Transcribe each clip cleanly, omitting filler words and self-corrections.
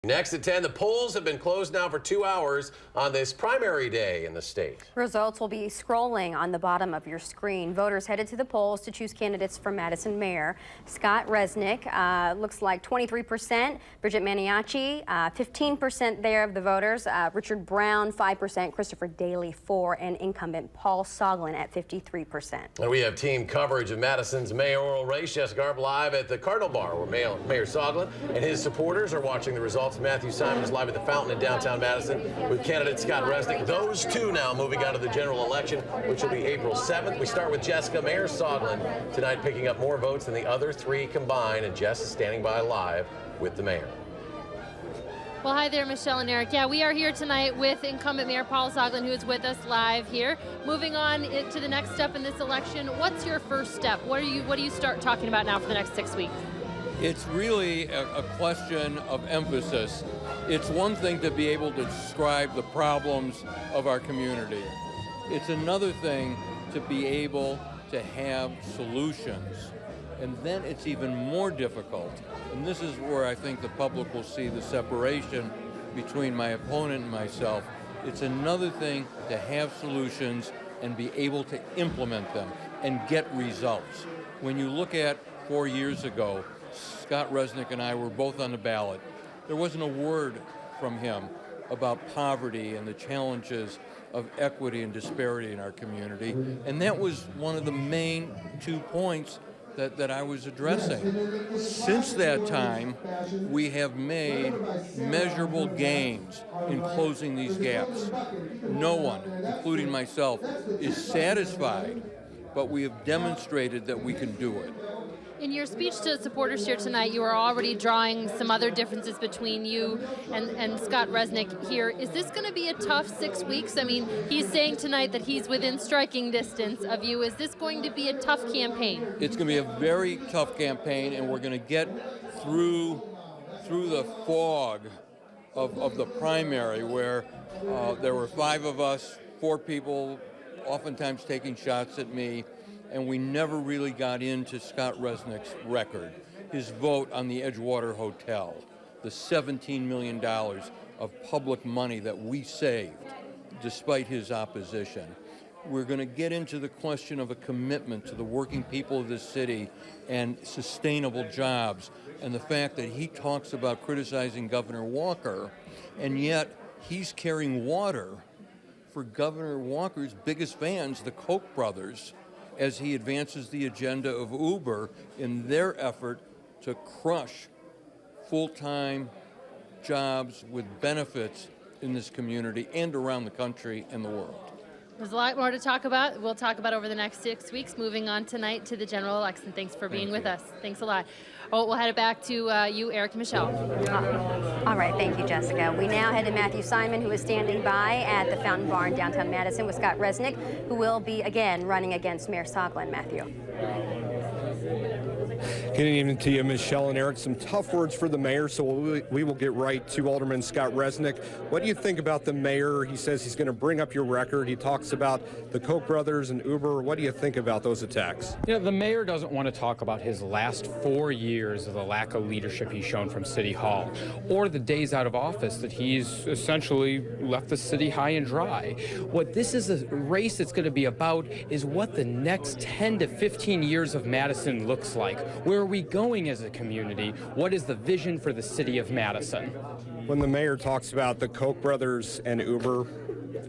Next at 10, the polls have been closed now for 2 hours on this primary day in the state. Results will be scrolling on the bottom of your screen. Voters headed to the polls to choose candidates for Madison mayor. Scott Resnick looks like 23%. Bridget Maniaci, 15% there of the voters. Richard Brown, 5%. Christopher Daly, 4%. And incumbent Paul Soglin at 53%. And we have team coverage of Madison's mayoral race. Jessica Garb live at the Cardinal Bar, where Mayor Soglin and his supporters are watching the results. Matthew Simon is live at the Fountain in downtown Madison with candidate Scott Resnick. Those two now moving on to the general election, which will be April 7th. We start with Jessica. Mayor Soglin tonight picking up more votes than the other three combined, and Jess is standing by live with the mayor. Well, hi there, Michelle and Eric. Yeah, we are here tonight with incumbent Mayor Paul Soglin, who is with us live here. Moving on to the next step in this election, what's your first step? What do you start talking about now for the next 6 weeks? It's really a question of emphasis. It's one thing to be able to describe the problems of our community. It's another thing to be able to have solutions. And then it's even more difficult. And this is where I think the public will see the separation between my opponent and myself. It's another thing to have solutions and be able to implement them and get results. When you look at 4 years ago, Scott Resnick and I were both on the ballot. There wasn't a word from him about poverty and the challenges of equity and disparity in our community. And that was one of the main 2 points that I was addressing. Since that time, we have made measurable gains in closing these gaps. No one, including myself, is satisfied, but we have demonstrated that we can do it. In your speech to supporters here tonight, you are already drawing some other differences between you and Scott Resnick here. Is this going to be a tough 6 weeks? I mean, he's saying tonight that he's within striking distance of you. Is this going to be a tough campaign? It's going to be a very tough campaign, and we're going to get through the fog of the primary, where there were 5 of us, 4 people oftentimes taking shots at me, and we never really got into Scott Resnick's record. His vote on the Edgewater Hotel, the $17 million of public money that we saved despite his opposition. We're going to get into the question of a commitment to the working people of this city and sustainable jobs, and the fact that he talks about criticizing Governor Walker, and yet he's carrying water for Governor Walker's biggest fans, the Koch brothers, as he advances the agenda of Uber in their effort to crush full-time jobs with benefits in this community and around the country and the world. There's a lot more to talk about. We'll talk about over the next 6 weeks, moving on tonight to the general election. Thanks for being with us. Thanks a lot. Oh, we'll head it back to you, Eric and Michelle. All right, thank you, Jessica. We now head to Matthew Simon, who is standing by at the Fountain Bar in downtown Madison with Scott Resnick, who will be again running against Mayor Soglin. Matthew. Good evening to you, Michelle and Eric. Some tough words for the mayor, so we will get right to Alderman Scott Resnick. What do you think about the mayor? He says he's going to bring up your record. He talks about the Koch brothers and Uber. What do you think about those attacks? You know, the mayor doesn't want to talk about his last 4 years of the lack of leadership he's shown from City Hall, or the days out of office that he's essentially left the city high and dry. What this is a race that's going to be about is what the next 10 to 15 years of Madison looks like. Where are we going as a community? What is the vision for the city of Madison? When the mayor talks about the Koch brothers and Uber,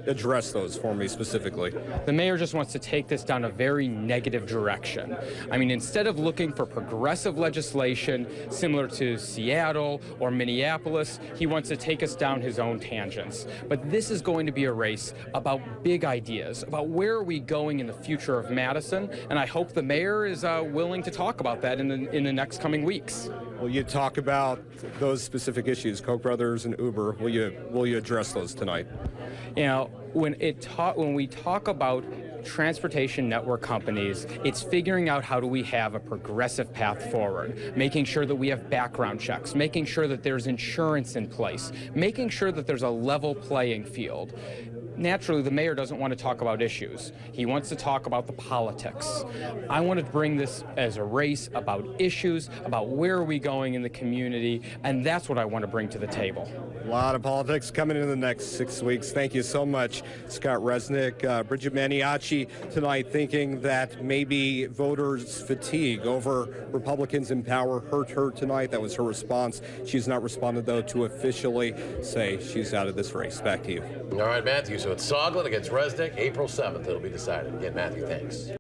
address those for me specifically. The mayor just wants to take this down a very negative direction. I mean, instead of looking for progressive legislation similar to Seattle or Minneapolis, he wants to take us down his own tangents. But this is going to be a race about big ideas, about where are we going in the future of Madison, and I hope the mayor is willing to talk about that in the next coming weeks. Will you talk about those specific issues, Koch brothers and Uber? Will you address those tonight? You know, when we talk about transportation network companies, it's figuring out how do we have a progressive path forward, making sure that we have background checks, making sure that there's insurance in place, making sure that there's a level playing field. Naturally, the mayor doesn't want to talk about issues. He wants to talk about the politics. I want to bring this as a race about issues, about where are we going in the community, and that's what I want to bring to the table. A lot of politics coming in the next 6 weeks. Thank you so much, Scott Resnick. Bridget Maniaci tonight thinking that maybe voters' fatigue over Republicans in power hurt her tonight. That was her response. She's not responded, though, to officially say she's out of this race. Back to you. All right, Matthew. So it's Soglin against Resnick, April 7th. It'll be decided. Again, Matthew, thanks.